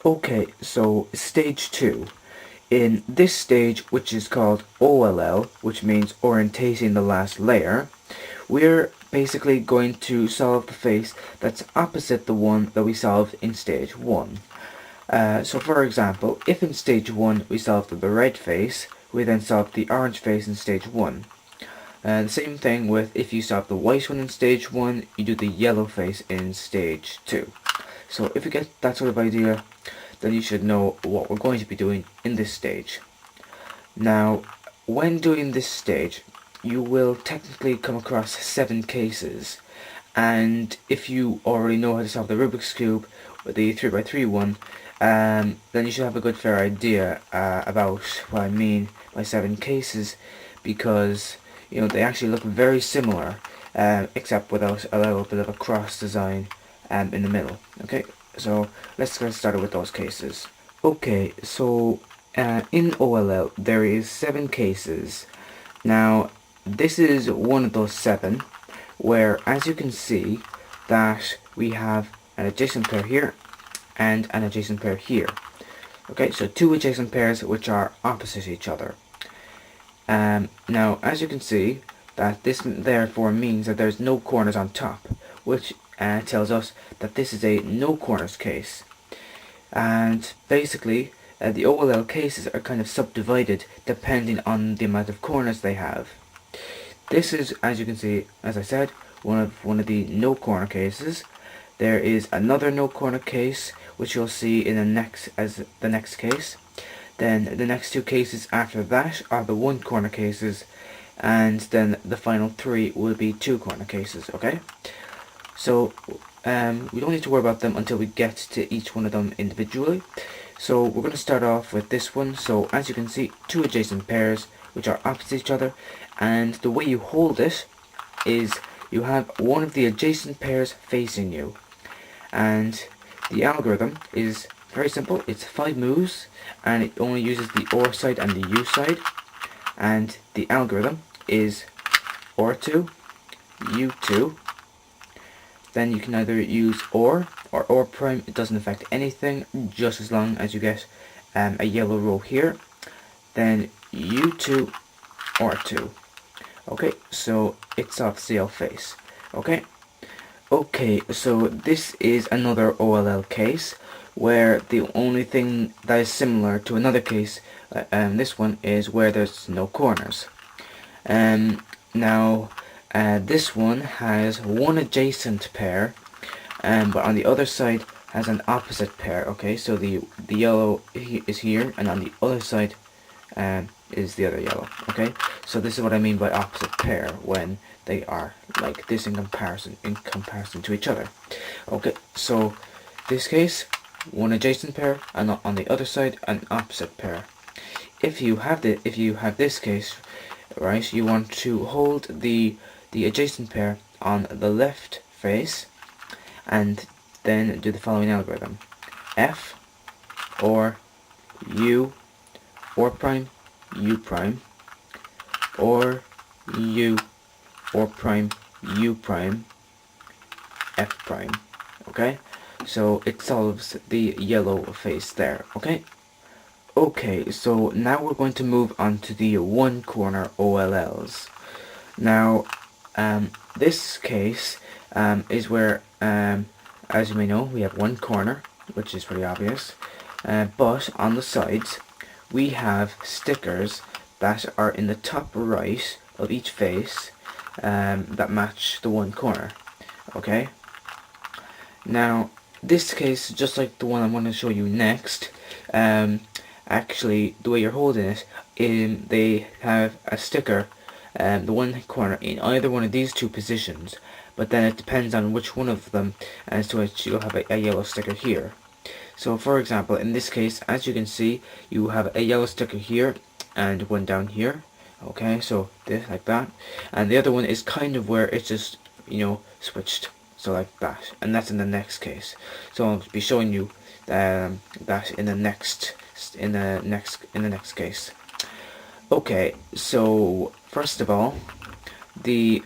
Okay, so stage 2. In this stage, which is called OLL, which means orientating the last layer, we're basically going to solve the face that's opposite the one that we solved in stage 1. So for example, if in stage 1 we solved the red face, we then solved the orange face in stage 1. The same thing with if you solve the white one in stage 1, you do the yellow face in stage 2. So if you get that sort of idea, then you should know what we're going to be doing in this stage. Now, when doing this stage, you will technically come across 7 cases, and if you already know how to solve the Rubik's Cube, or the 3x3 one, then you should have a good fair idea about what I mean by 7 cases, because they actually look very similar, except without a little bit of a cross design in the middle. Okay, so let's get started with those cases. Okay, so in OLL there is 7 cases. Now this is one of those 7 where, as you can see, that we have an adjacent pair here and an adjacent pair here. Okay, so 2 adjacent pairs which are opposite each other. Now as you can see, that this therefore means that there's no corners on top, which tells us that this is a no corners case. And basically the OLL cases are kind of subdivided depending on the amount of corners they have. This is, as you can see, as I said, one of the no corner cases. There is another no corner case which you'll see in the next case. Then the next 2 cases after that are the 1 corner cases, and then the final 3 will be 2 corner cases. Okay, so we don't need to worry about them until we get to each one of them individually. So we're going to start off with this one. So as you can see, 2 adjacent pairs which are opposite each other, and the way you hold it is you have one of the adjacent pairs facing you, and the algorithm is very simple. It's 5 moves, and it only uses the OR side and the U side, and the algorithm is OR2, U2. Then you can either use OR or OR prime. It doesn't affect anything, just as long as you get a yellow row here. Then U2, OR2. Okay, so it's off CL face. Okay, so this is another OLL case where the only thing that is similar to another case, this one, is where there's no corners. Now this one has one adjacent pair, but on the other side has an opposite pair. Okay, so the yellow is here, and on the other side is the other yellow. Okay, so this is what I mean by opposite pair, when they are like this in comparison to each other. Okay, so this case, one adjacent pair, and on the other side an opposite pair. If you have this case, right, you want to hold the adjacent pair on the left face, and then do the following algorithm: F, or U, or prime, U prime, or U, or prime, U prime, F prime. Okay, so it solves the yellow face there. Okay, so now we're going to move on to the 1 corner OLLs. Now this case is where, as you may know, we have 1 corner, which is pretty obvious, but on the sides we have stickers that are in the top right of each face that match the 1 corner. Okay, now this case, just like the one I'm going to show you next, actually the way you're holding it, they have a sticker, the 1 corner, in either one of these 2 positions, but then it depends on which one of them as to which you'll have a yellow sticker here. So for example, in this case, as you can see, you have a yellow sticker here and one down here. Okay, so this, like that, and the other one is kind of where it's just switched, so like that, and that's in the next case. So I'll be showing you that in the next case. Okay, so first of all, the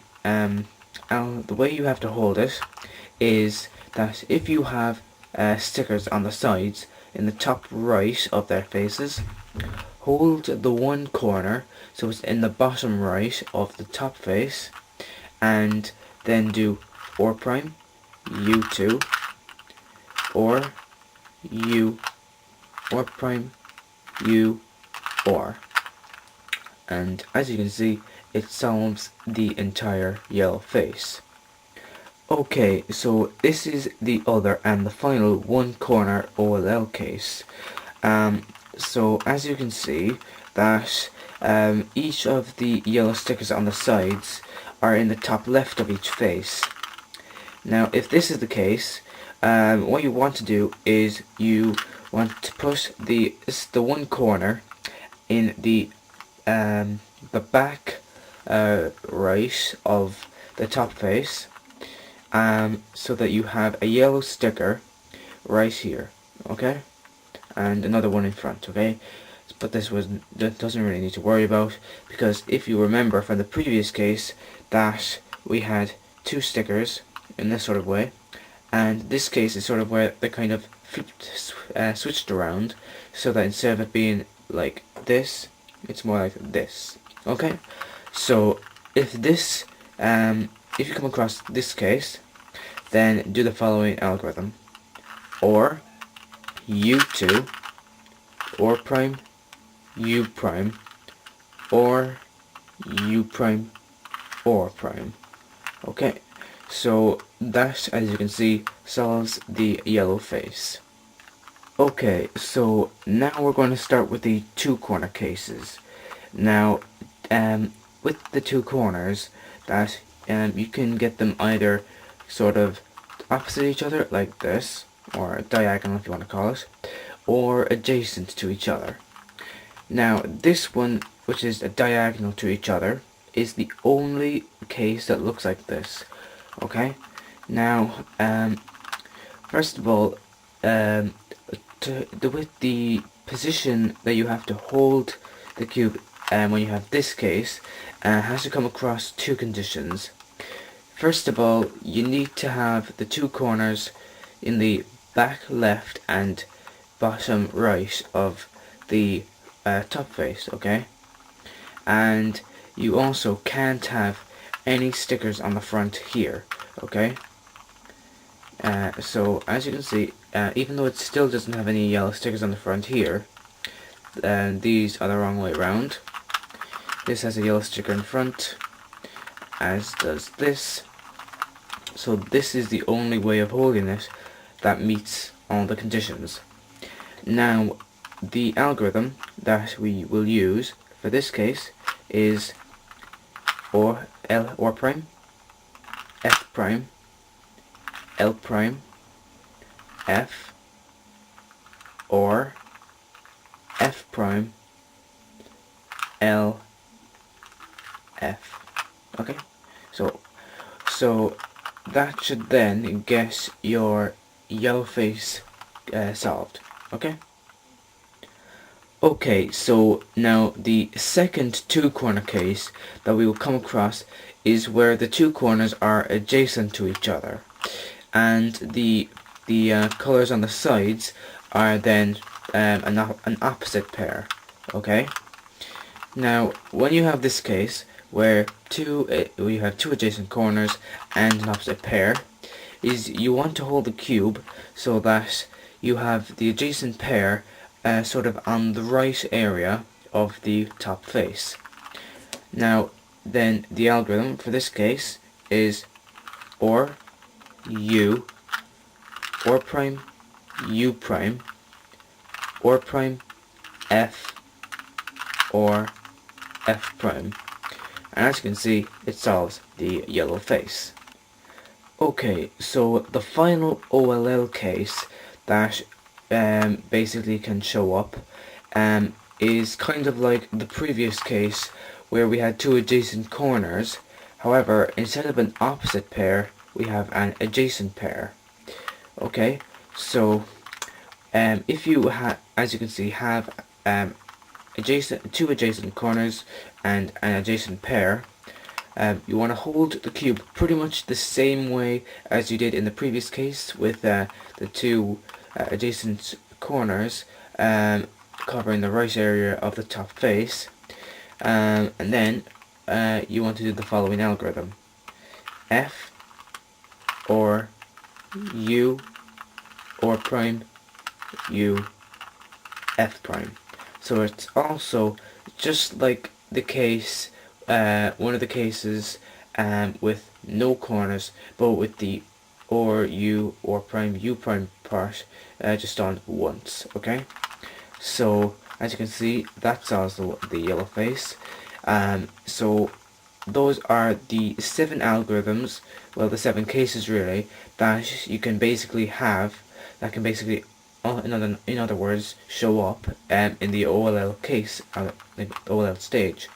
way you have to hold it is that if you have stickers on the sides, in the top right of their faces. Hold the one corner so it's in the bottom right of the top face, and then do or prime, u2, or u, or prime, u, or. And as you can see, it solves the entire yellow face. Okay, so this is the other and the final one corner OLL case. So as you can see that each of the yellow stickers on the sides are in the top left of each face. Now if this is the case, what you want to do is you want to put the one corner in the back right of the top face, so that you have a yellow sticker right here, okay, and another one in front, okay. But that doesn't really need to worry about, because if you remember from the previous case that we had two stickers in this sort of way, and this case is sort of where they kind of flipped, switched around, so that instead of it being like this, it's more like this, okay. So if this if you come across this case, then do the following algorithm: or u2, or prime, u prime, or u prime, or prime. Okay, so that, as you can see, solves the yellow face. Okay, so now we're going to start with the two corner cases. Now, with the two corners, that you can get them either sort of opposite each other like this, or diagonal if you want to call it, or adjacent to each other. Now this one, which is a diagonal to each other, is the only case that looks like this, okay. Now first of all, with the position that you have to hold the cube when you have this case, has to come across two conditions. First of all, you need to have the two corners in the back left and bottom right of the top face, okay? And you also can't have any stickers on the front here, okay? So as you can see, even though it still doesn't have any yellow stickers on the front here, these are the wrong way around. This has a yellow sticker in front, as does this. So this is the only way of holding it that meets all the conditions. Now, the algorithm that we will use for this case is or prime, F prime, L prime, F, or F prime, L, F. Okay, so that should then get your yellow face solved. Okay. Okay, so now the second two corner case that we will come across is where the two corners are adjacent to each other, and the colors on the sides are then an opposite pair. Okay. Now, when you have this case where we have two adjacent corners and an opposite pair, is you want to hold the cube so that you have the adjacent pair sort of on the right area of the top face. Now, then the algorithm for this case is or u, or prime, u prime, or prime, f, or f prime. And as you can see, it solves the yellow face. Okay, so the final OLL case that basically can show up is kind of like the previous case where we had two adjacent corners. However, instead of an opposite pair, we have an adjacent pair. Okay, so if you as you can see, have two adjacent corners and an adjacent pair, you want to hold the cube pretty much the same way as you did in the previous case with the two adjacent corners covering the right area of the top face, and then you want to do the following algorithm: F or U or prime U F prime. So it's also just like the case, one of the cases with no corners, but with the or U or prime U prime part just on once. Okay, so as you can see, that solves the yellow face. So those are the 7 algorithms, well, the 7 cases really, that you can basically have, that can basically, in other words, show up in the OLL case, in OLL stage.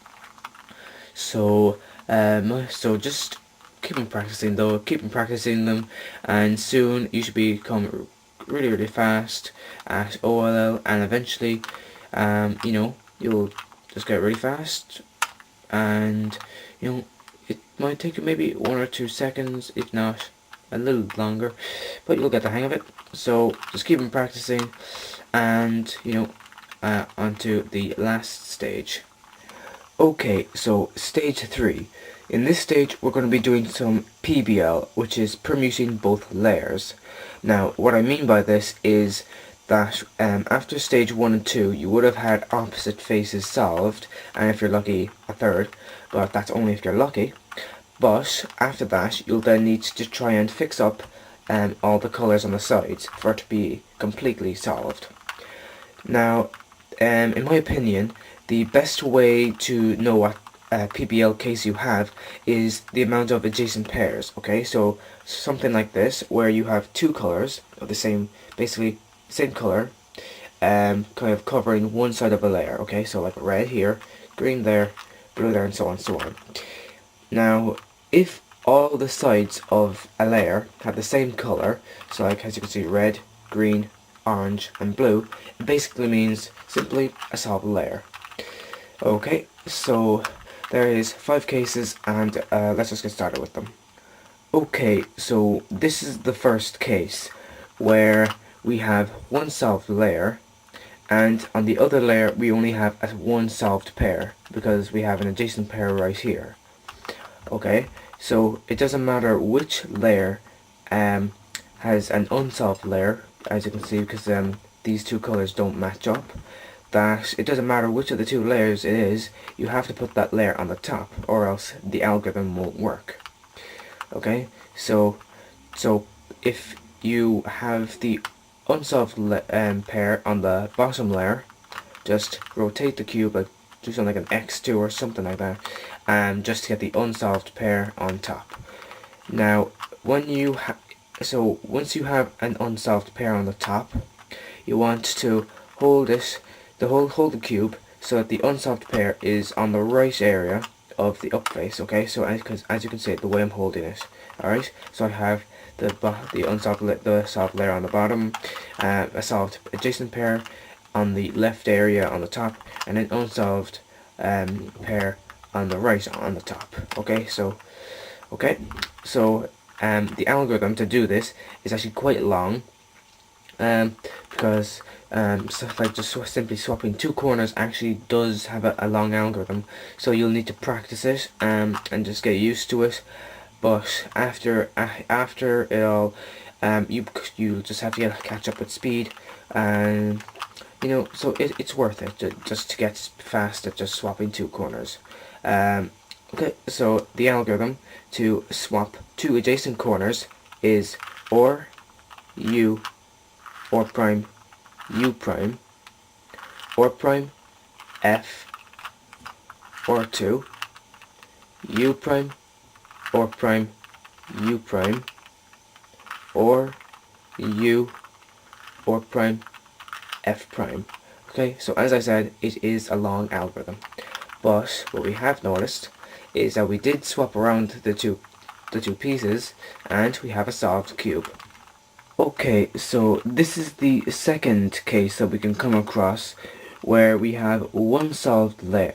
So, so just keep on practicing though, keep on practicing them, and soon you should become really fast at OLL, and eventually, you know, you'll just get really fast, and you know, it might take you maybe 1 or 2 seconds, if not a little longer, but you'll get the hang of it. So just keep on practicing, and you know, onto the last stage. Okay, so stage 3. In this stage we're going to be doing some PBL, which is permuting both layers. Now what I mean by this is that after stage 1 and 2 you would have had opposite faces solved, and if you're lucky a third, but that's only if you're lucky. But after that you'll then need to try and fix up all the colours on the sides for it to be completely solved. Now in my opinion, the best way to know what PBL case you have is the amount of adjacent pairs. Okay, so something like this, where you have 2 colours of the same, basically same colour, kind of covering one side of a layer. Okay, so like red here, green there, blue there, and so on and so on. Now, if all the sides of a layer have the same colour, so like as you can see, red, green, orange, and blue, it basically means simply a solved layer. Okay, so there is 5 cases, and let's just get started with them. Okay, so this is the first case where we have one solved layer, and on the other layer we only have one solved pair because we have an adjacent pair right here. Okay, so it doesn't matter which layer has an unsolved layer, as you can see, because these 2 colors don't match up. That it doesn't matter which of the 2 layers it is, you have to put that layer on the top, or else the algorithm won't work. Okay, so if you have the unsolved pair on the bottom layer, just rotate the cube, like do something like an X2 or something like that, and just to get the unsolved pair on top. Now, when you once you have an unsolved pair on the top, you want to hold it, hold the cube so that the unsolved pair is on the right area of the up face. Okay, so as you can see, the way I'm holding it. All right, so I have the solved layer on the bottom, a solved adjacent pair on the left area on the top, and an unsolved pair on the right on the top. Okay, so the algorithm to do this is actually quite long, because stuff like just simply swapping 2 corners actually does have a long algorithm, so you'll need to practice it and just get used to it. But after it all, you'll just have to catch up with speed, and you know, so it's worth it just to get fast at just swapping 2 corners. Okay, so the algorithm to swap 2 adjacent corners is or U or prime U prime, or prime F or 2, U prime or prime U prime, or U or prime F prime. Okay, so as I said, it is a long algorithm, but what we have noticed is that we did swap around the two pieces, and we have a solved cube. Okay, so this is the second case that we can come across where we have one solved layer.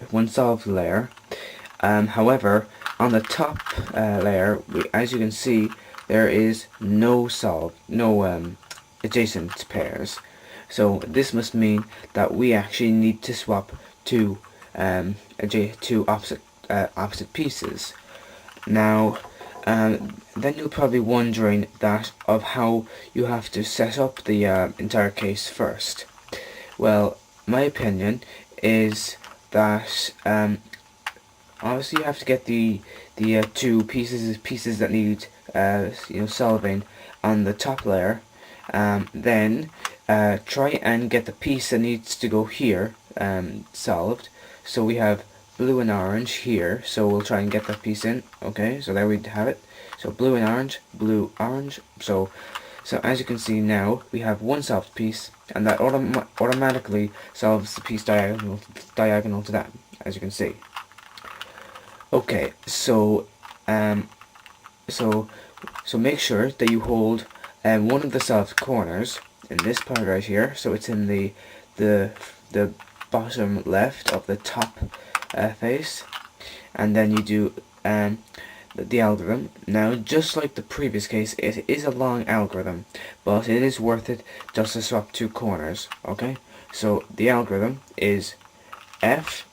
However, on the top layer, as you can see, there is no adjacent pairs. So this must mean that we actually need to swap two two opposite pieces. Now, then you'll probably wondering that of how you have to set up the entire case first. Well, my opinion is that obviously you have to get the two pieces that need solving on the top layer. Then try and get the piece that needs to go here solved. So we have blue and orange here, so we'll try and get that piece in. Okay, so there we have it. So blue and orange, blue, orange. So as you can see now, we have one solved piece, and that automatically solves the piece diagonal to that, as you can see. Okay, so make sure that you hold one of the solved corners in this part right here, so it's in the bottom left of the top face, and then you do the algorithm. Now, just like the previous case, it is a long algorithm, but it is worth it just to swap two corners. Okay, so the algorithm is F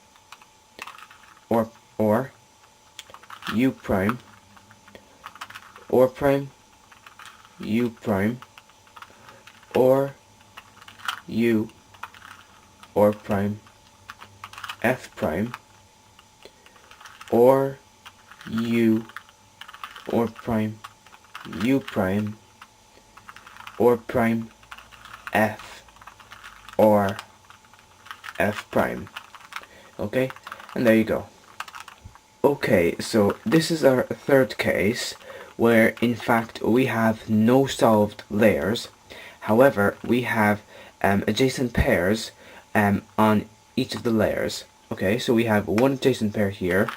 or U prime or prime U prime or U or prime F prime or U or prime U prime or prime F or F prime. Okay, and there you go. Okay, so this is our third case where in fact we have no solved layers. However, we have adjacent pairs on each of the layers. Okay, so we have one adjacent pair here.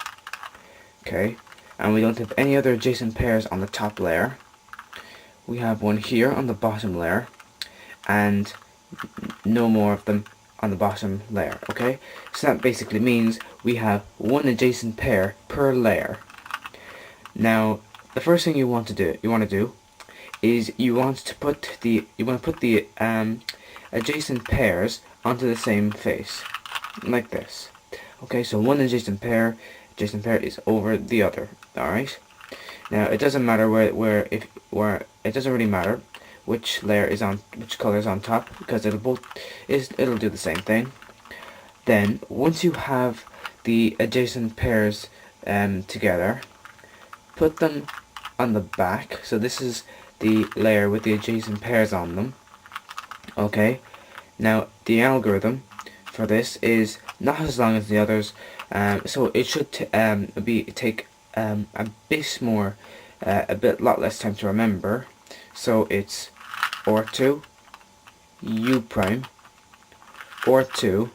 Okay, and we don't have any other adjacent pairs on the top layer. We have one here on the bottom layer, and no more of them on the bottom layer. Okay, so that basically means we have one adjacent pair per layer. Now, the first thing you want to do is you want to put the adjacent pairs onto the same face, like this. Okay, so one adjacent pair is over the other. All right. Now it doesn't matter where it doesn't really matter which layer is on which color is on top, because it'll do the same thing. Then once you have the adjacent pairs together, put them on the back. So this is the layer with the adjacent pairs on them. Okay. Now the algorithm for this is not as long as the others, so it should take a lot less time to remember. So it's or2 U prime or2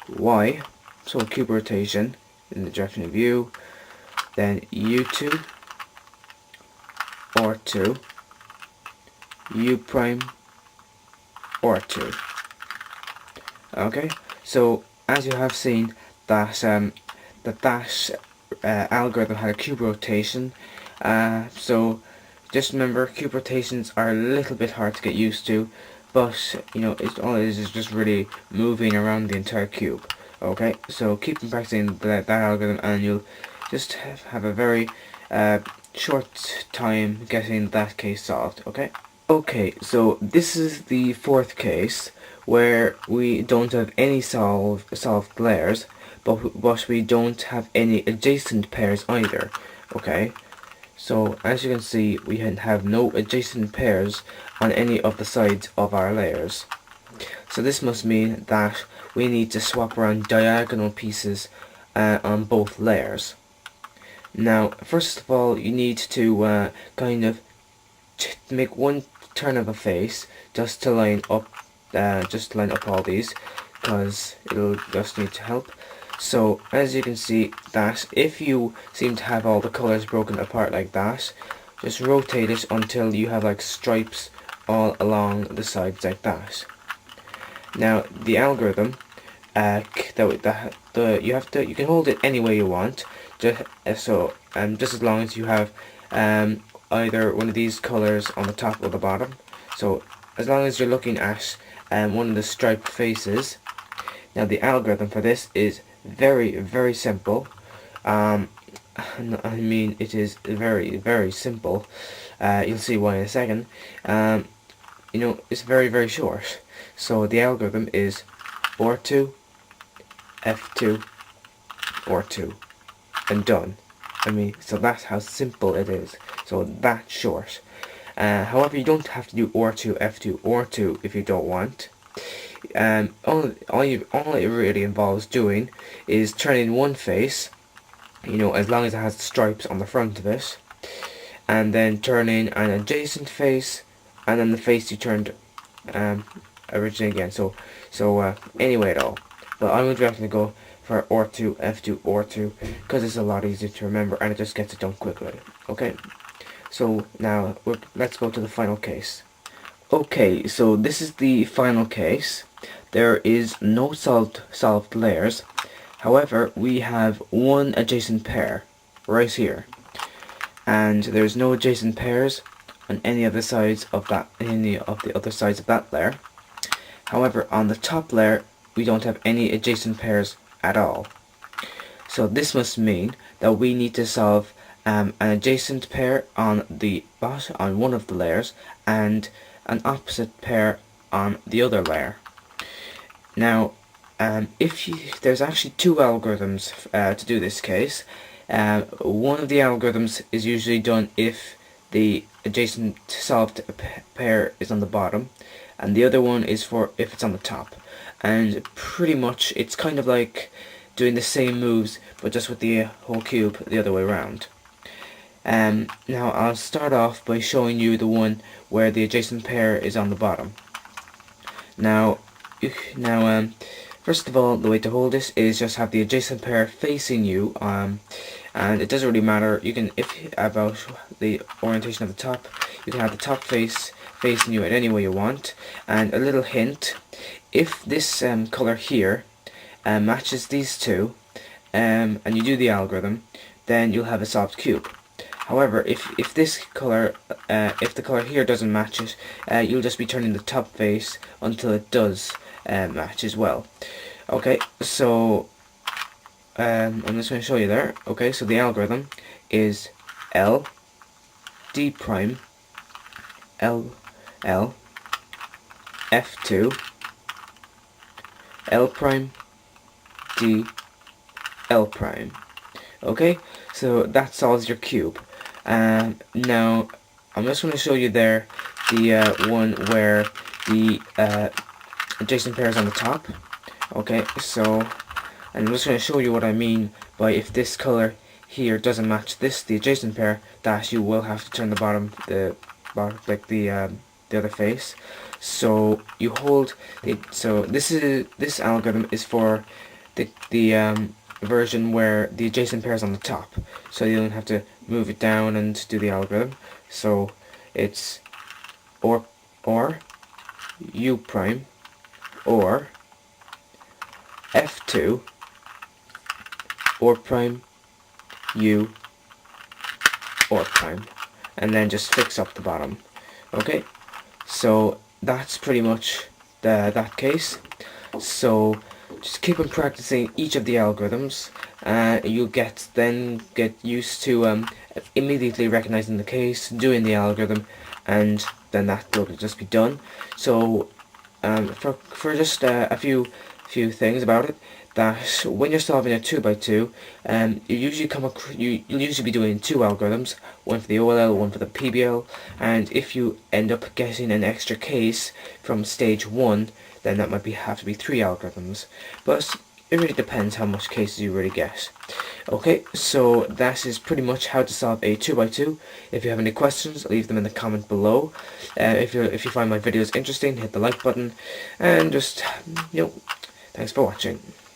Y, so cube rotation in the direction of U, then U2 or2 U prime or2. Okay, so as you have seen that algorithm had a cube rotation, so just remember, cube rotations are a little bit hard to get used to, but all it is just really moving around the entire cube. Okay, so keep on practicing that algorithm, and you'll just have a very short time getting that case solved. Okay, so this is the fourth case where we don't have any solved layers, but we don't have any adjacent pairs either. Okay, so as you can see, we have no adjacent pairs on any of the sides of our layers. So this must mean that we need to swap around diagonal pieces on both layers. Now, first of all, you need to kind of make one turn of a face just to line up all these, because it'll just need to help. So as you can see, that if you seem to have all the colors broken apart like that, just rotate it until you have like stripes all along the sides like that. Now the algorithm, you can hold it any way you want, just as long as you have either one of these colors on the top or the bottom. So as long as you're looking at one of the striped faces. Now the algorithm for this is very simple. I mean, it is very simple. You'll see why in a second. It's very short. So the algorithm is OR2, F2, OR2, and done. I mean, so that's how simple it is. So that's short. However, you don't have to do OR2, F2, OR2 if you don't want. All it really involves doing is turning one face, as long as it has stripes on the front of it, and then turning an adjacent face, and then the face you turned originally again. So anyway at all. But I'm going to go for OR2, F2, OR2, because it's a lot easier to remember and it just gets it done quickly. Okay, so now let's go to the final case. Okay, so this is the final case. There is no solved layers. However, we have one adjacent pair right here, and there's no adjacent pairs on any of the sides of the other sides of that layer. However, on the top layer, we don't have any adjacent pairs at all. So this must mean that we need to solve an adjacent pair on one of the layers and an opposite pair on the other layer. Now, there's actually two algorithms to do this case. One of the algorithms is usually done if the adjacent solved pair is on the bottom, and the other one is for if it's on the top. And pretty much it's kind of like doing the same moves but just with the whole cube the other way around. Now I'll start off by showing you the one where the adjacent pair is on the bottom. Now first of all, the way to hold this is just have the adjacent pair facing you, and it doesn't really matter. You can, about the orientation of the top, you can have the top face facing you in any way you want. And a little hint: if this color here matches these two, and you do the algorithm, then you'll have a solved cube. However, if this color, if the color here doesn't match it, you'll just be turning the top face until it does match as well. Okay, so I'm just going to show you there. Okay, so the algorithm is L, D prime, L, L, F2, L prime, D, L prime. Okay, so that solves your cube. Now I'm just going to show you there the one where the adjacent pair is on the top. Okay, so I'm just going to show you what I mean by if this color here doesn't match the adjacent pair, that you will have to turn the other face. So you hold this algorithm is for the version where the adjacent pair is on the top, so you don't have to move it down and do the algorithm. So it's or U prime or F2 or prime U or prime, and then just fix up the bottom. Okay, so that's pretty much that case. So just keep on practicing each of the algorithms. You'll get used to immediately recognizing the case, doing the algorithm, and then that will just be done. So for just a few things about it, that when you're solving a 2x2, you'll usually be doing two algorithms, one for the OLL, one for the PBL, and if you end up getting an extra case from stage 1, then that might have to be 3 algorithms. But it really depends how much cases you really get. Okay, so that is pretty much how to solve a 2x2. If you have any questions, leave them in the comment below. If you find my videos interesting, hit the like button, and just thanks for watching.